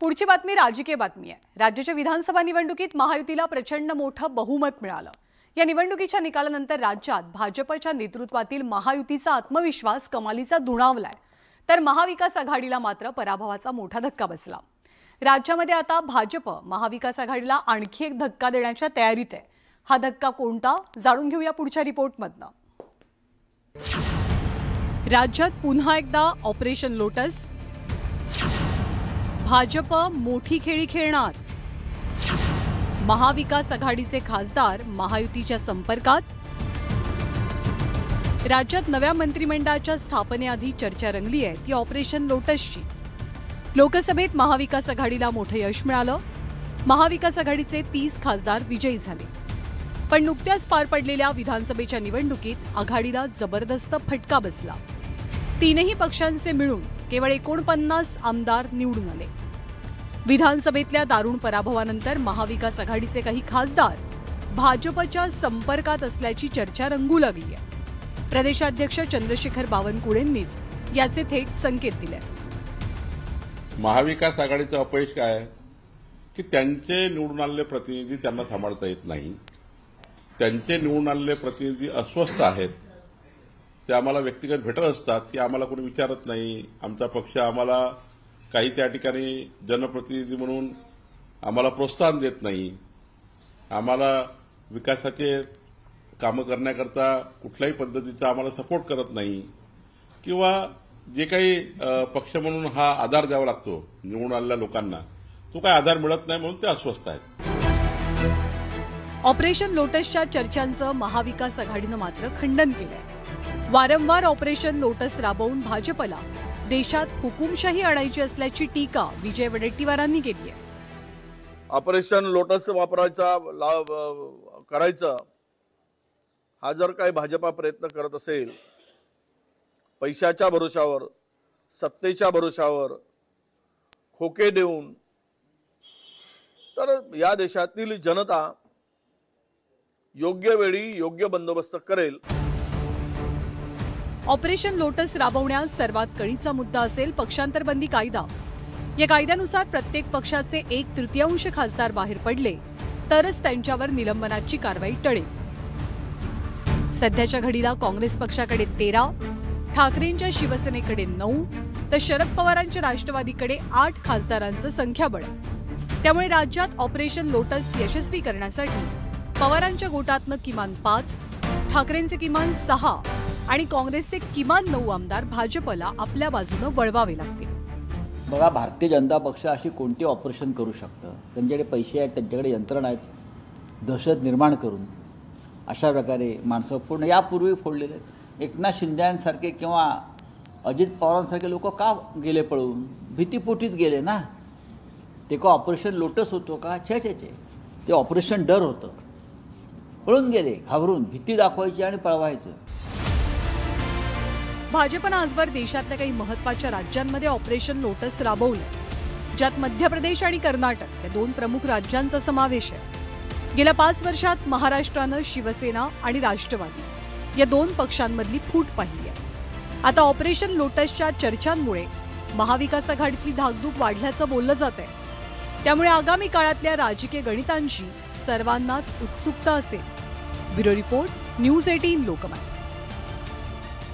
पुढची बातमी राजकीय बातमी आहे। राज्याच्या विधानसभा निवडणुकीत महायुतीला प्रचंड मोठं बहुमत मिळालं। या निवडणुकीच्या निकालानंतर राज्यात भाजपच्या नेतृत्वातील महायुतीचा आत्मविश्वास कमालीचा दुणावलाय, तर महाविकास आघाडीला मात्र पराभवाचा मोठा धक्का बसला। राज्यामध्ये आता भाजप महाविकास आघाडीला आणखी एक धक्का देण्याच्या तयारीत आहे। हा धक्का कोणता जाणून घेऊया पुढच्या रिपोर्टमधनं। राज्यात पुन्हा एकदा ऑपरेशन लोटस, भाजप मोठी खेळी खेळणार, महाविकास आघाडीचे खासदार महायुतीच्या संपर्कात। राज्यात नव्या मंत्रिमंडळाच्या स्थापनेआधी चर्चा रंगली आहे ती ऑपरेशन लोटसची। लोकसभेत महाविकास आघाडीला मोठं यश मिळालं, महाविकास आघाडीचे 30 खासदार विजयी झाले। पण नुकत्याच पार पडलेल्या विधानसभेच्या निवडणुकीत आघाडीला जबरदस्त फटका बसला। तीनही पक्षांचे मिळून केवळ 49 आमदार निवडून आले। विधानसभेतल्या दारुण पराभवानंतर महाविकास आघाडीचे काही खासदार भाजपच्या संपर्कात असल्याची चर्चा रंगू लागली आहे। प्रदेशाध्यक्ष चंद्रशेखर बावनकुळेंनीच याचे थेट संकेत दिले। महाविकास आघाडीचं अपयश काय आहे की त्यांचे निवडून आलेले प्रतिनिधी त्यांना सांभाळता येत नाही, त्यांचे निवडून आलेले प्रतिनिधी अस्वस्थ आहेत। ते आम्हाला व्यक्तिगत भेटत असतात की आम्हाला कोणी विचारत नाही, आमचा पक्ष आम्हाला काही त्या ठिकाणी जनप्रतिनिधी म्हणून आम्हाला प्रोत्साहन देत नाही, आम्हाला विकासाचे कामं करण्याकरता कुठल्याही पद्धतीचा आम्हाला सपोर्ट करत नाही, किंवा जे काही पक्ष म्हणून हा आधार द्यावा लागतो निवडून आलेल्या लोकांना तो काही आधार मिळत नाही, म्हणून ते अस्वस्थ आहेत। ऑपरेशन लोटसच्या चर्चांचं महाविकास आघाडीनं मात्र खंडन केलंय। वारंवार ऑपरेशन लोटस राबवून भाजपला देशात हुकुमशाही आणायची असल्याची टीका विजय वडेट्टीवारांनी केली आहे। ऑपरेशन लोटस करायचा हा जर काही भाजपा प्रयत्न करत असेल, पैशाच्या भरोशावर, सत्तेच्या भरोशावर खोके देऊन, तर या देशातील जनता योग्य वेळी योग्य बंदोबस्त करेल। ऑपरेशन लोटस राबवण्यात सर्वात कळीचा मुद्दा असेल पक्षांतरबंदी कायदा। या कायद्यानुसार प्रत्येक पक्षाचे 1/3 खासदार बाहेर पडले तरच त्यांच्यावर निलंबनाची कारवाई टळेल। सध्याच्या घडीला काँग्रेस पक्षाकडे 13, ठाकरेंच्या शिवसेनेकडे 9, तर शरद पवारांच्या राष्ट्रवादीकडे 8 खासदारांचं संख्याबळ आहे। त्यामुळे राज्यात ऑपरेशन लोटस यशस्वी करण्यासाठी पवारांच्या गोटातनं किमान 5, ठाकरेंचे किमान 6 आणि काँग्रेसचे किमान 9 आमदार भाजपला आपल्या बाजूने वळवावे लागतील। बघा, भारतीय जनता पक्ष अशी कोणती ऑपरेशन करू शकतं? त्यांच्याकडे पैसे आहेत, त्यांच्याकडे यंत्रणा आहेत, दहशत निर्माण करून अशा प्रकारे माणसं पूर्ण यापूर्वी फोडलेले आहेत। एकनाथ शिंदेसारखे किंवा अजित पवारांसारखे लोक का गेले पळून? भीतीपोटीच गेले ना। ते का ऑपरेशन लोटस होतो का? छे, ते ऑपरेशन डर होतं। पळून गेले घाबरून, भीती दाखवायची आणि पळवायचं। भाजपनं आजवर देशातल्या काही महत्त्वाच्या राज्यांमध्ये ऑपरेशन लोटस राबवलं, ज्यात मध्य प्रदेश आणि कर्नाटक या 2 प्रमुख राज्यांचा समावेश आहे। गेल्या 5 वर्षात महाराष्ट्रानं शिवसेना आणि राष्ट्रवादी या 2 पक्षांमधली फूट पाहिली आहे। आता ऑपरेशन लोटसच्या चर्चांमुळे महाविकास आघाडीतली धाकधूक वाढल्याचं बोललं जात आहे। त्यामुळे आगामी काळातल्या राजकीय गणितांची सर्वांनाच उत्सुकता असेल। Bureau report, news 18 Lokmat.